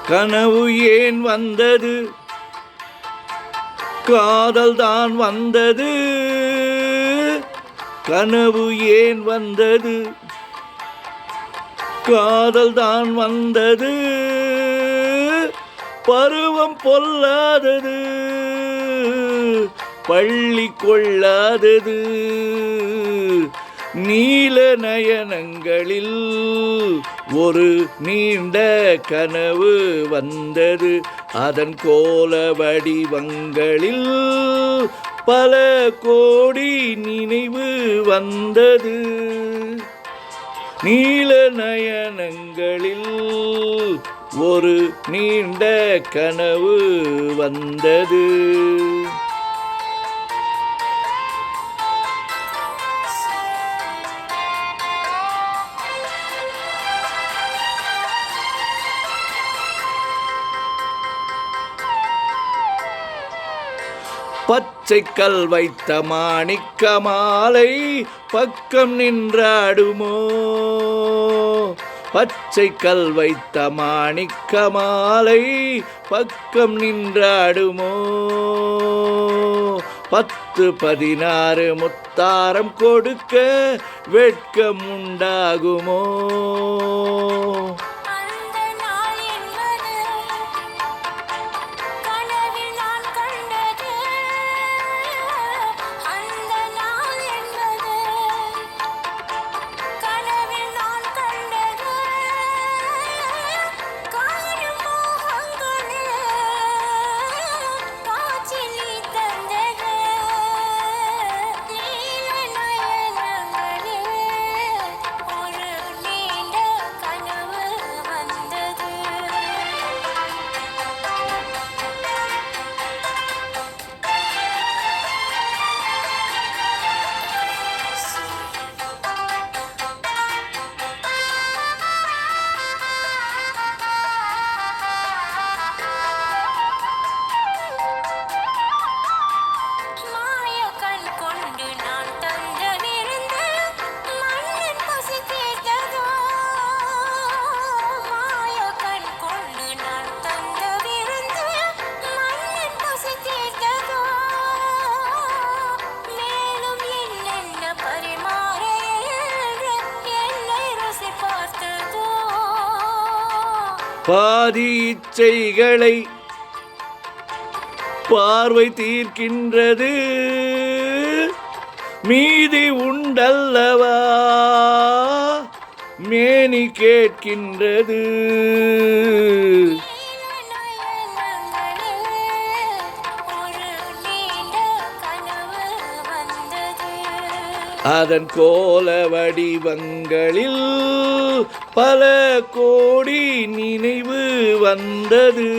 கனவு ஏன் வந்தது, காதல் தான் வந்தது. கனவு ஏன் வந்தது, காதல் தான் வந்தது. பருவம் பொல்லாதது, பள்ளி கொள்ளாதது. நீல நயனங்களில் ஒரு நீண்ட கனவு வந்தது. அதன் கோல வடிவங்களில் பல கோடி நினைவு வந்தது. நீல நயனங்களில் ஒரு நீண்ட கனவு வந்தது. பச்சை கல் வைத்த மாணிக்க மாலை பக்கம் நின்றாடுமோ. பச்சை கல் வைத்த மாணிக்க மாலை பக்கம் நின்றாடுமோ. 10-16 முத்தாரம் கொடுக்க வெட்கம் உண்டாகுமோ. பாதி இச்சைகளை பார்வை தீர்க்கின்றது. மீதி உண்டல்லவா மேனி கேட்கின்றது. அதன் கோல வடிவங்களில் பல கோடி நினைவு வந்தது.